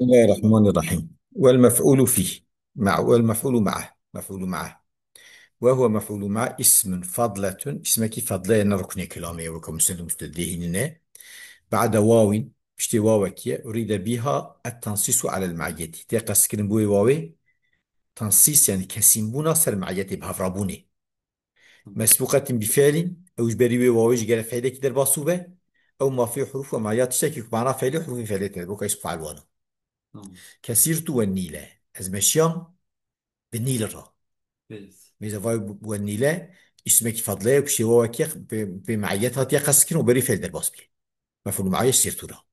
بسم الله الرحمن الرحيم. والمفعول فيه والمفعول معه مفعول معه. وهو مفعول مع اسم فضلة. اسمك فضلة ركن كلامي وكم مسلم مستديهن بعد واو. بشتي واوكي أريد بها التنصيص على المعية تقص كلمة واوي. تنصيص يعني كسيم بونا سر معية بهفرابوني مسبوقة بفعل أو جبري واوي قال فعل كده الباصوبة أو ما في حروف ومعيات تشتكي معنى فعل حروف فعل تلبوك يسبق على Tamam. كسيرت والنيلة أزمشيام بالنيل الرا Veririz. ميزا فاي والنيلة اسمك فضلة بشيوة وكيخ بمعيتها تيقسكن وبري فعل درباس بي مفعول معي سيرتو را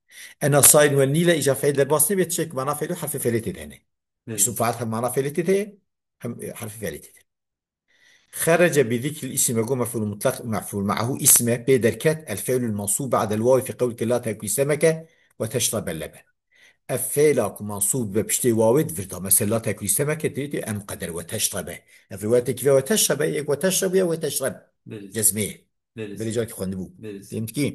أنا صايد والنيلة إجا فعل درباس نبي تشيك معنا فعله حرف فعلتي هنا اسم Veririz. فعل معنا فعلتي ده حرف فعلتي ده خرج بذكر الاسم يقول مفعول مطلق مفعول معه اسمه بدركات الفعل المنصوب بعد الواو في قولك لا تأكل سمكة وتشرب اللبن الفعل منصوب بشتي واود فردا مثلا لا تاكل سمكة تريد أم قدر وتشربه في وقت كذا وتشرب وتشرب وتشرب Veririz. جزمية Veririz. برجالك خندبو Veririz. فهمت كيف؟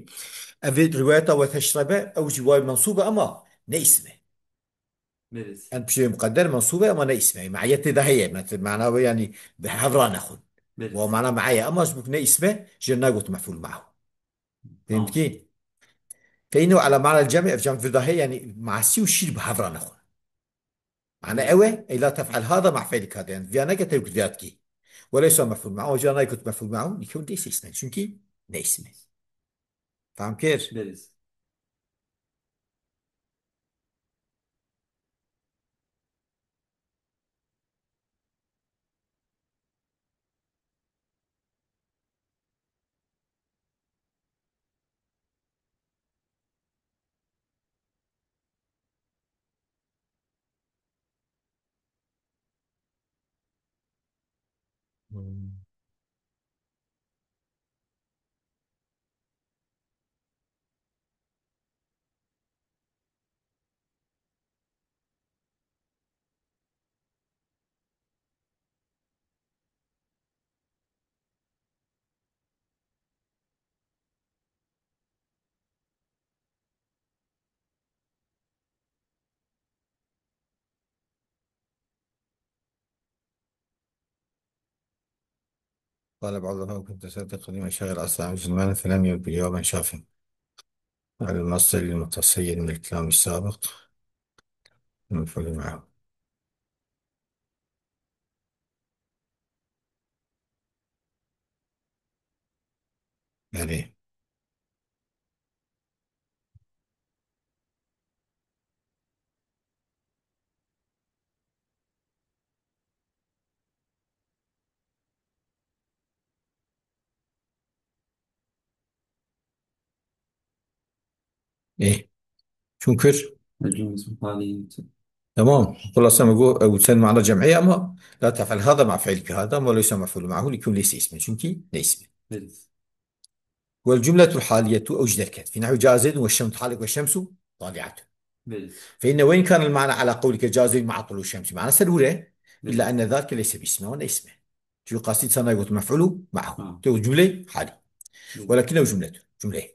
أفي رواية وتشربه أو جواب منصوبة أما نيسمه Veririz. أن بشي مقدر منصوبة أما نيسمه معيتي ده هي معناه يعني بحضران أخذ Veririz. ومعناه معايا أما شبك نيسمه جرنا قلت مفعول معه فهمت Tamam. كيف؟ فإنه على معنى الجمع في جمع في الظاهر يعني مع سي وشيل بحضران أخذ معنى Veririz. أوي أي لا تفعل هذا مع فعلك هذا يعني فيانا كتب ذاتك وليس مفعول معه وجانا كنت مفعول معه يكون ليس اسمه çünkü ne ismi فاهم كيف؟ Veririz. Hmm. قال بعضهم كنت أصدق قديما شغل أصلا عن زمان فلم يبدو جوابا شافا على المصدر المتصل من الكلام السابق المفعول معه يعني إيه شنكر الجملة الحالية. تمام خلاص أنا بقول أو تسمى معنى جمعية أما لا تفعل هذا مع فعلك هذا وليس مفعول معه ليكون ليس اسمه çünkü ليس اسمه Veririz. والجملة الحالية أوجد الكات في نحو جاء زيد والشمس حالك والشمس طالعة Veririz. فإن وين كان المعنى على قولك جاء زيد مع طلوع الشمس معنى سلولة إلا أن Veririz. ذلك ليس باسمه ولا اسمه شو قصيد صنايع مفعول معه Tamam. تو جملة حالي Veririz. ولكنه جملة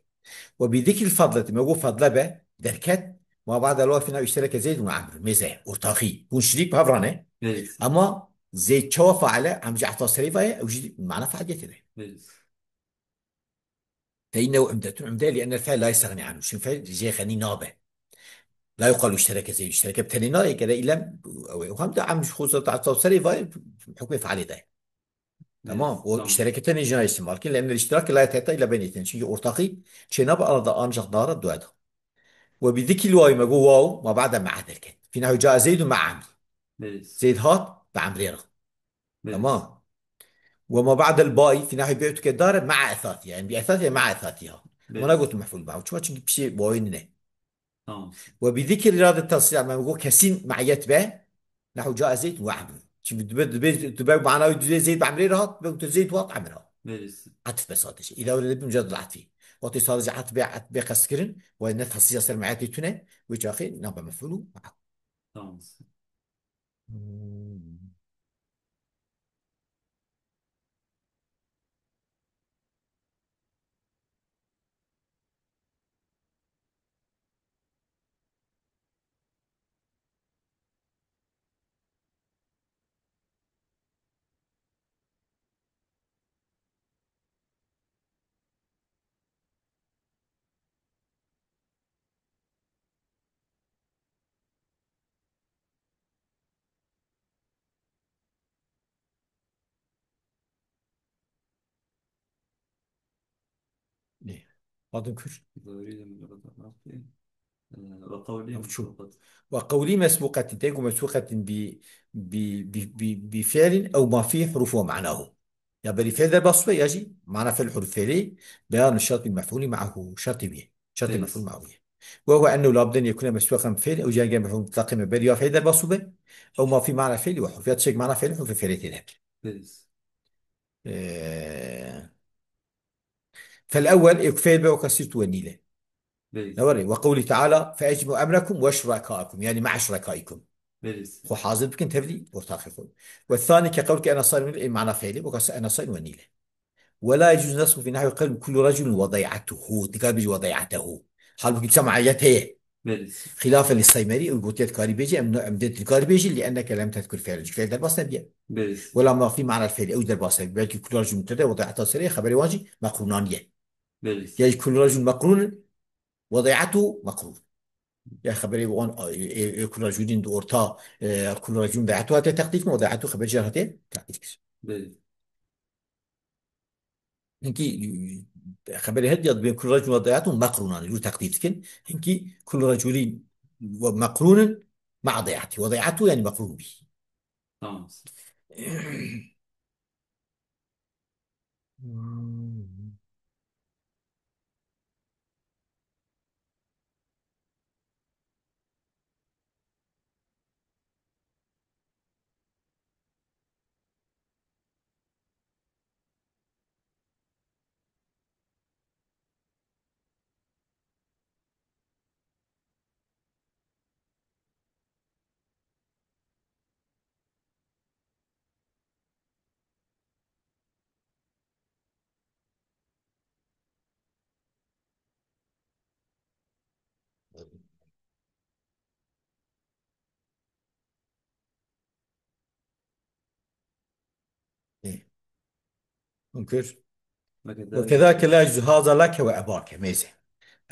وبذكر الفضلة ما هو فضلة دركات ما بعد الواو في نحو اشترك زيد وعمرو مزه ورتاخي بون شريك بهفرانه Veririz. أما زيد شو فعله عم جعت تصريفه أو جديد معنى فعل Veririz. فإنه عمدة لأن الفعل لا يستغني عنه شو الفعل زي غني نابه لا يقال اشترك زي اشترك بتنينا كذا إلا وهم ده عم خصوصا تاع تصريف بحكم فعل ده تمام Veririz. Tamam. واشترك تاني جنا استعمال لأن الاشتراك لا يتأتى إلا بين اثنين شيء أرتقي شيء نبأ أرض أنجح دارة دوادة وبذكر الواو ما جو واو ما بعد مع ذلك في نحو جاء زيد مع عمرو Veririz. زيد هات بعمريرة Veririz. تمام وما بعد الباء في نحو بيعتك الدار مع أثاثها يعني بأثاثها مع أثاثها ما أنا قلت Veririz. محفول معه شو بشي بشيء واوين Tamam. وبذكر إرادة التصريع ما بقول كسين مع يتبع نحو جاء زيد وعمرو شو تبقى معناه زيد بعمريرها تبقى زيد وات عمرها Veririz. عطف بس هذا الشيء إذا ولد مجرد العطف وقت صار عطف قسكرن وإن تخصيص يصير معي تونه ويجاخي نبى مفعول معه Tamam. هذا كل. إذا أريد من لغة العرب وقولي أو شو. مسبقة. وقولي مسبوقة تيجو مسبوقة بفعل أو ما فيه حروف ومعناه. يا بري فعل البصري يجي معنى فعل الحروف فعلي. بيان الشرط المفعول معه شرط بيه شرط المفعول بيز. معه بيه. وهو أنه لابد أن يكون مسبوقا بفعل أو جاء مفعول مطلق من بري فعل البصري أو ما في معنى فعل وحروف شيء معنى فعل حروف فعلتين. بيز. آه، فالأول يكفي به وكسرت ونيله. بيز. نوري وقوله تعالى فأجمعوا أمركم وشركائكم يعني مع شركائكم. بيز. هو حاضر بكن تفلي مرتاحكم. والثاني كقولك أنا صائم معنى فعلي وقص أنا صائم ونيله. ولا يجوز نصب في نحو قلب كل رجل وضيعته تقال بيجي وضيعته. حال بكي سمع يته. بيز. خلافا للصيمري البوتيت كاري بيجي أمدت الكاري بيجي لأنك لم تذكر فعل فعل درباس نبيه. بيز. ولا ما في معنى الفعل أو درباس بلكي كل رجل مبتدأ وضيعته سريع خبر واجي مقرونانية. بيز. يعني كل رجل مقرون وضيعته مقرون. يا خبري وان كل رجل دورتا كل رجل ضيعته هذا تقدير وضيعته خبر جهته تقدير. بيز. هنكي خبري هديت بين كل رجل وضيعته مقرونا له تقدير كن. هنكي كل رجل مقرون مع ضيعته وضيعته يعني مقرون به. تمام. ممكن. وكذلك. وكذلك لا يجوز هذا لك وأباك ميزه.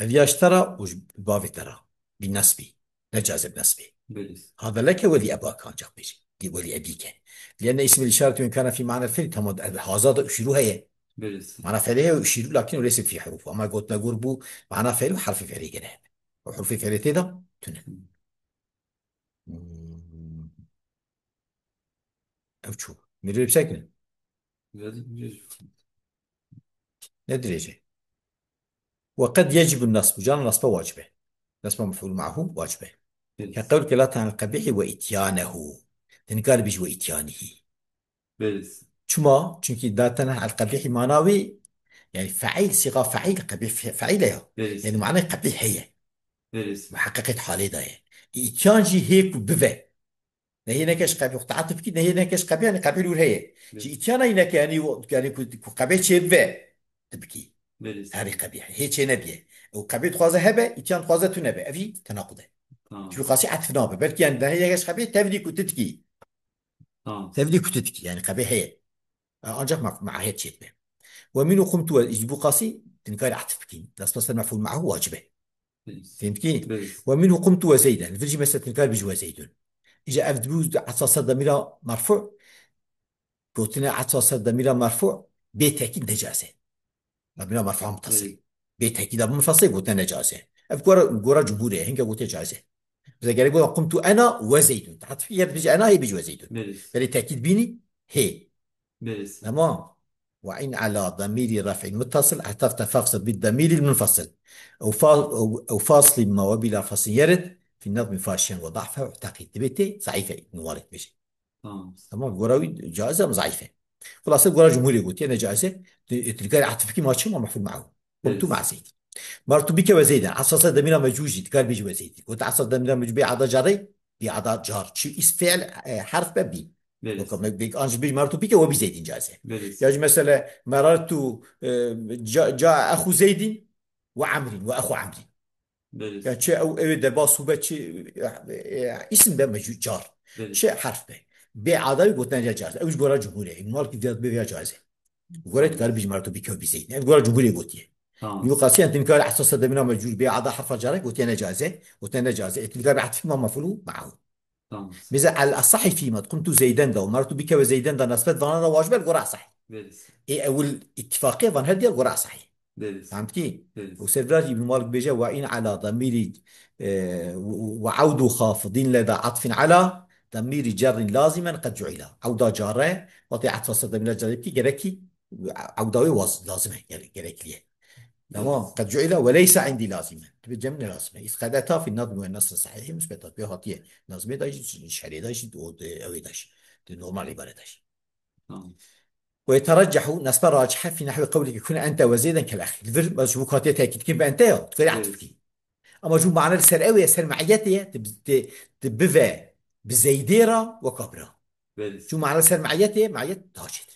اليا اشترى الباب ترى بالنسبة نجاز بنسبة. بيز. هذا لك ولي أباك أنجح بيجي دي ولي أبيك. لأن اسم الإشارة وإن كان في معنى الفعل تمد هذا أشيره هي بيز. معنى فعله يشير لكنه ليس في حروف أما قلت نقربه معنى فعله حرف فعله كده وحرف فعله كده تنه. أو شو مدري بشكل بيز. ندري. وقد يجب النصب جان النصب واجبه. نصب مفعول معه واجبه. بيز. كقولك لا عن القبيح وإتيانه تنقال بيج وإتيانه. بيز. شما çünkü ذاتنا على القبيح معناوي يعني فعيل صيغة فعيل قبيح فعيلة يعني بيز. معناه قبيح هي بيز. محققة حالي ده إتيان جي هيك بفه. هي نكش قبيح تعاطف كده هي نكش قبيح يعني قبيح ور هي جي بيز. إتيان هنا يعني قبيح شيء بفه تبكي. بيز. هذه قبيح هي شيء نبيه وقبيح خوازه هبه إتيان خوازه تنبه أفي تناقضه. تمام. شو قاسي عطف نابه بلكي يعني ده هي نكش قبيح تبدي كتتكي. تمام. تبدي كتتكي يعني قبيح هي أنجح مع هي شيء به. ومنه قمت ويجب قاسي تنكار عطف بكين لاس مصدر مفعول معه واجبه. بيز. فهمت كيف؟ بيز. ومنه قمت وزيدا الفرج مثلا تنكار بجوا زيد. إذا أفدبوز عطاس ضمير مرفوع قلتنا عطاس ضمير مرفوع بالتأكيد نجاسة. ضمير مرفوع متصل بيز. بالتأكيد منفصل قلتنا نجاسة. أفكار جورا جمهورية هنك قلت جائزة. إذا قال يقول قمت أنا وزيد تحط فيها بيجي أنا هي بيجي وزيد. بيز. بالتأكيد بيني هي. بيز. تمام. وإن على ضمير رفع متصل اعترت فاقصد بالضمير المنفصل أو فاصل ما وبلا فاصل يرد في النظم فاشيا وضعفها واعتقد تبتي ضعيفة نوارد بيجي. تمام. تمام قراوي جائزة ضعيفة. خلاص قرا جمهوري قلت أنا جائزة تلقى عاطفك ما شو ما مفعول معه. قمت مع بيز. زيد. مرت بك وزيدا عصص ضمير مجوجي تقال بيجي وزيد قلت عصص ضمير مجوجي بعض جاري بعض جار شو اسم فعل حرف ببي. بيز. وكم بيك أنج بيج مرت بك وبزيد جائزة. بيز. يعني مثلا مررت جاء أخو زيد وعمر وأخو عمرو. يعني بيز. شيء أو درباس هو شيء اسم ده موجود جار. بيز. شيء حرف به. بعضاي قلت نجا جائزة أوش قرا جمهورية المال كيف بيها جائزة. وقريت قال تمام. بيج مرت بك وبزيد يعني قرا جمهورية قلت يه. تمام. يقاسي أنت نقال حساس دمنا موجود بعض حرف جارك قلت أنا جائزة قلت أنا جائزة تلقى بعد فيما مفعول معه. تمام. مثل على الصح فيما قمت زيدا ده ومرت بك وزيدا ده نسبة ظننا واجب القراء صحيح. بيز. إيه أول اتفاقية ظن هدي القراء صحيح. بلس فهمت كيف؟ بلس وسيرفراج ابن مالك بيجا وإن على ضمير وعود خافض لدى عطف على ضمير جر لازما قد جعل عودا جاره وطي عطف صدر من الجر يبكي جركي عوداوي واصل لازمه يعني جرك ليه تمام بلس قد جعل وليس عندي لازما تبي جمله لازمه إذ قدرتها في النظم والنص الصحيح مثبتة بها هاتيه لازمه داش شري داش أو داش نورمال عبارة داش تمام ويترجح نسبة راجحة في نحو قولك كن أنت وزيدا كالأخ الفر مشبوكات تأكيد كن بأنت تقول عطفك بلس أما جو معنى السر يسر معيتي تبفى بزيديرة وكبرى شو بلس معنى السر معيتي معيت تاجد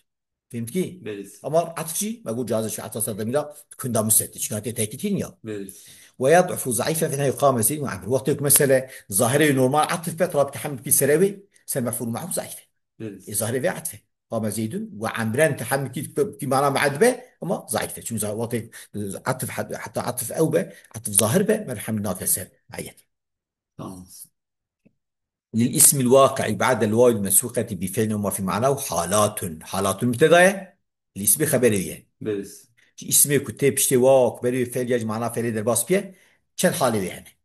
فهمت كي بلس أما عطفشي ما أقول جاز شو عطف صدميلا كن دا مستش كانت تأكيد يا بلس ويضعف ضعيفا في نهاية قام زين وعبر وقتك مسألة ظاهرة نورمال عطف بتراب تحمل كي سراوي سر مفعول معه ضعيفة بلس ظاهر في عطفه قام زيد وعمران تحمل كي معناه معدبه اما ضعيفه شو وقت عطف حتى عطف او به عطف ظاهر به ما حملناه كسر عيت تمام للاسم الواقع بعد الواو المسوقة بفعل وما في معناه حالات مبتدا الاسم خبريه بلس اسمي كتاب اشتي واو خبريه فعل يجي معناه فعل در باس بيه كان حاله يعني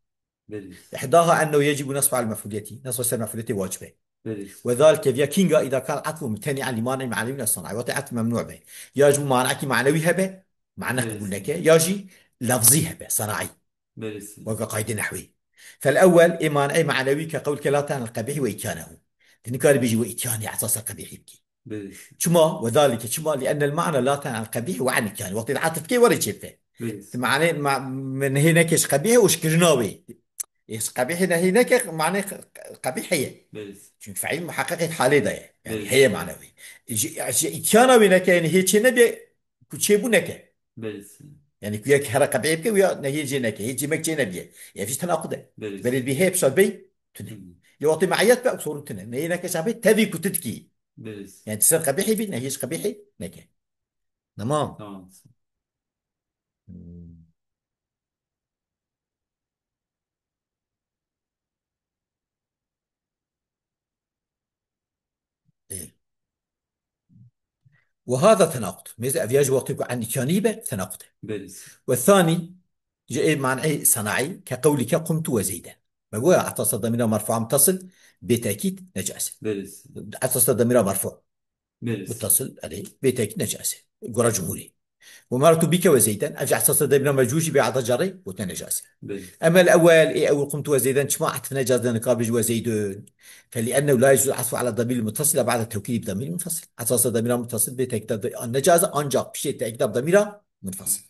بلس احداها انه يجب نصب على المفعولية نصب السر المفعولية واجبه بلس وذلك فيا كينغا إذا كان عطفه ممتنعا لمانع معنوي من الصنعة وطي ممنوع به يجب مانعك معنوي هبه معنى قبول بلس لك يجي لفظي هبه صناعي بلس وكقاعدة نحوي فالأول إيمان أي معنوي كقولك لا تعني القبيح وإتيانه تنكار بيجي وإتيان على أساس القبيح يبكي بلس شما وذلك شما لأن المعنى لا تعني القبيح وعن إتيان وقت العاطف كي ورد شفته بلس معنى من هناك إيش قبيح وش كرناوي إيش قبيح هناك معنى قبيحية بلس çünkü fail muhakkak hali de yani heye بلس manevi. İtyana ve neke yani hiç ne kuçe bu neke. بلس Yani kuya kara kabiyet ke ya ne hiç neke hiç yemek ne biye. Ya fiş tanakude. بلس Beled bir hep şabey tüne. Ya vakti maiyet be sorun tüne. Ne neke şabey tabi kututki. بلس Yani tisir kabihi bi ne hiç kabihi neke. Tamam. تمام Hmm. إيه. وهذا تناقض ماذا أفياج وقت عن كانيبة تناقض بلس والثاني جاء معنى صناعي كقولك قمت وزيدا بقول اعتصى ضمير مرفوع متصل بتأكيد نجاسة بلس اعتصى ضمير مرفوع بلس متصل عليه بتأكيد نجاسة قرى جمهوري ومرت بك وزيدا أرجع اعتصى ضمير مجوجي بعد جري وتنجاسة بلس أما الأول إيه أول قمت وزيدا شما عطف نجاسة نقابل وزيد فلأنه لا يجوز العطف على الضمير المتصل بعد التوكيد بضمير منفصل اعتصى ضمير متصل بتأكيد النجاسة أنجا بشيء تأكيد بضمير منفصل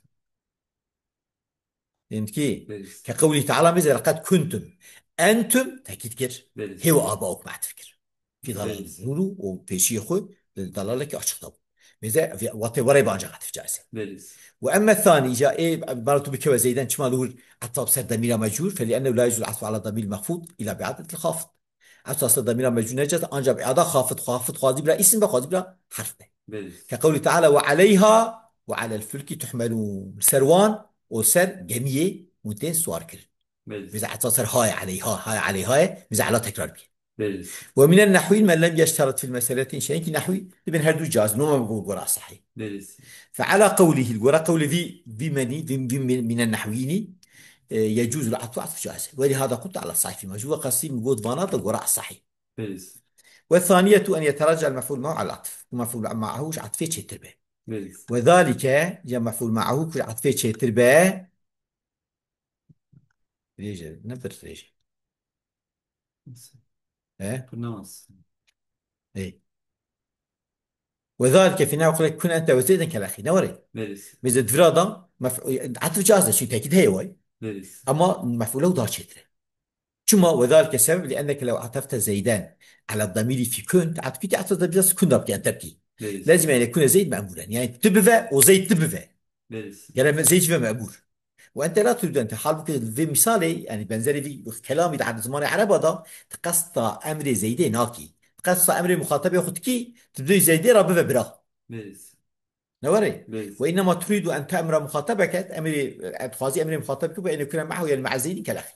فهمت كي بلس كقوله تعالى مثل لقد كنتم أنتم تأكيد كر بلس هو آباؤك مع تفكر في ضلال بلس نورو وفي شيخه ضلالك أشخطب مثل في وطي وري بانجا في جاسة بلس وأما الثاني جاء إيه مرت بك وزيدا شماله عطاب سر ضمير مجهول فلأنه لا يجوز العطف على ضمير المخفوض إلى بعادة الخافض عطاب سر ضمير مجهول نجد أنجا بإعادة خافض خاضي بلا اسم بخاضي بلا حرف بلس كقوله تعالى وعليها وعلى الفلك تحملون سروان وسر جميع متين سوار كر بلس بزع تصر هاي عليها بزع لا تكرار بيه بلس ومن النحوي من لم يشترط في المسألة شيء نحوي ابن هردو جاز نوما بقول قراء صحيح بلس فعلى قوله القراء قول في مني في من النحويين يجوز العطف عطف جاز ولهذا قلت على الصحيح في مجهول قسيم وجود بناط القراء الصحيح بلس والثانية أن يترجع المفعول معه على العطف المفعول معه عطفه شتر به بلس وذلك يا مفعول معه كل عطفه شتر به ريجا نبر ريجا اه قناص ايه وذلك في نحو قولك كن أنت وزيدا كالأخي نوري بلس ميزة فرادا عطف جازة شو تأكيد هي واي بلس أما مفعوله دار شتره ثم وذلك سبب لأنك لو عطفت زيدان على الضمير في كنت عطفتي عطفت بس كنت ربطي أن تبكي بلس لازم أن يكون زيد مأمولا يعني تبفى وزيد تبفى بلس يعني زيد في مأمول وأنت لا تريد أن تحال في مثالي يعني بنزلي في كلامي عن زمان عرب هذا تقصد أمر زيدي ناكي تقصد أمر مخاطب ياخذكي تبدي زيدي ربفى برا بلس نوري بلس وإنما تريد أن تأمر مخاطبك أمر تخازي أمر مخاطبك بأن يكون معه يعني مع زيد كالأخي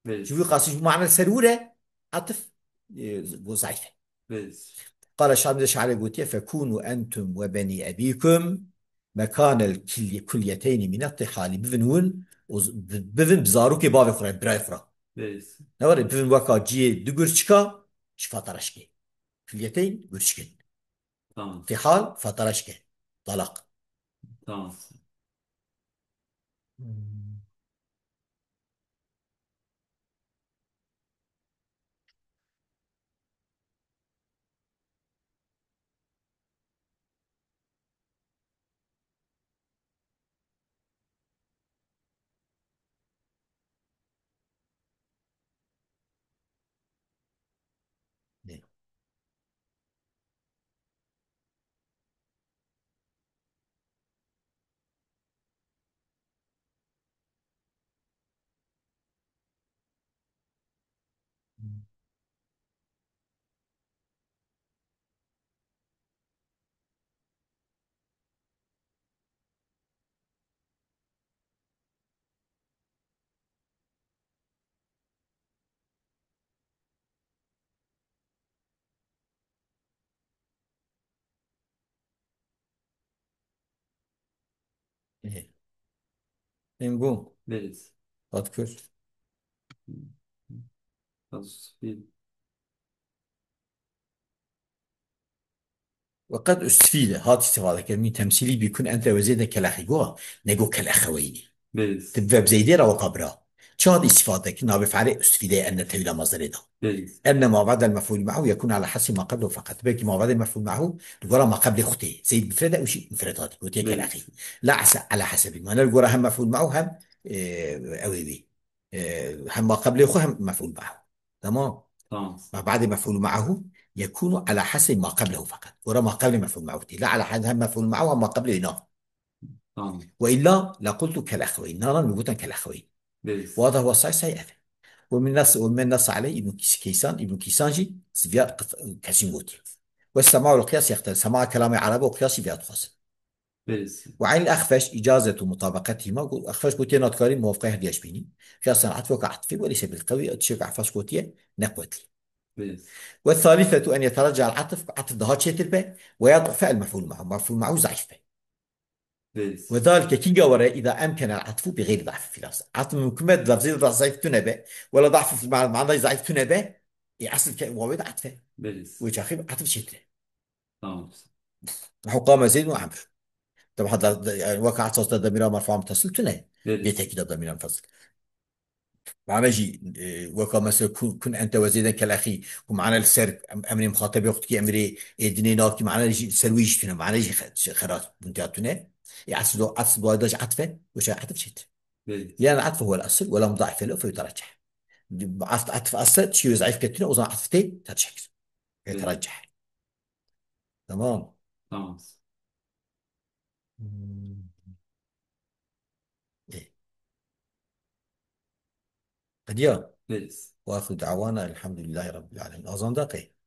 شوفي بلس قاسي معنى السرورة عطف ضعيفة بلس قال الشعب الشعري قوتي فكونوا أنتم وبني أبيكم مكان الكليتين من الطحال بفنون بفن بزاروكي بافي خورا براي خورا بيس. نوري بفن وكا جي دقرشكا شفاطرشكي كليتين قرشكين تمام. طحال فطرشكي طلق. تمام. إيه. إيه. نقوم بيس. أذكر. تصفيد. وقد استفيد هذه استفادة كلمة تمثيلي بيكون أنت وزيدا كالأخي جوا نجو كالأخوين بيس. تبقى بزيديرا وقبرا شو هذه استفادة كنا بفعله استفيدة أن تولى مصدر ده بيس. أن ما بعد المفعول معه يكون على حسب ما قبله فقط باقي ما بعد المفعول معه تقول ما قبل أختي زيد مفردة أو شيء مفردات وتيك الأخي بيس. لا على حسب ما نقول هم مفعول معه هم أوي بي هم ما قبل أخوه هم مفعول معه تمام. تمام. ما بعد مفعول معه يكون على حسب ما قبله فقط ورا ما قبل مفعول معه لا على حسب هم مفعول معه وما قبله هنا تمام. وإلا لقلت كالأخوين نرى نقول كالأخوين. بيس. وهذا هو الصحيح سيئة. ومن النص عليه ابن كيسانجي سفيا كاسيموتي. والسماع والقياس يختلف سماع كلام عربي وقياسي في أدخاص. بيس. وعين الأخفش إجازة مطابقتهما أخفش بوتي ناتكاري موافقة هديش بيني قياسا عطفك عطفي وليس بالقوي أتشك عفاش كوتي نقوتي. بيس. والثالثة أن يترجع العطف عطف ضهات شيء الباء ويضع فعل مفعول معه مفعول معه ضعيف به. بيس. وذلك كينجا وراء إذا أمكن العطف بغير ضعف في اللفظ عطف ممكن لفظي ضعيف تنبأ ولا ضعف في المعنى ضعيف تنبأ أصل واو عطفه بيس. وجاخيب عطف شتله. تمام. نحو قام زيد وعمرو طبعا هذا يعني وقع صوت الضمير مرفوع متصل تنه بيس. بالتأكيد الضمير منفصل. معنى جي وقع مثلا كن أنت وزيدا كالأخي ومعنى السرب أمري مخاطب أختك أمري دينينات معنا يجي سرويش تنه معنا يجي خراط بنتات تنه يعصب عصب وايد عطفه وش عطف شت بيس. لأن العطف هو الأصل ولا مضاعف له فيترجح. عطف أصل شيء ضعيف كتير وزن عطفتين ترجح بيس. يترجح. تمام. تمام. مم. إيه. قد يا بيس. واخر دعوانا الحمد لله رب العالمين أظن دقيقة.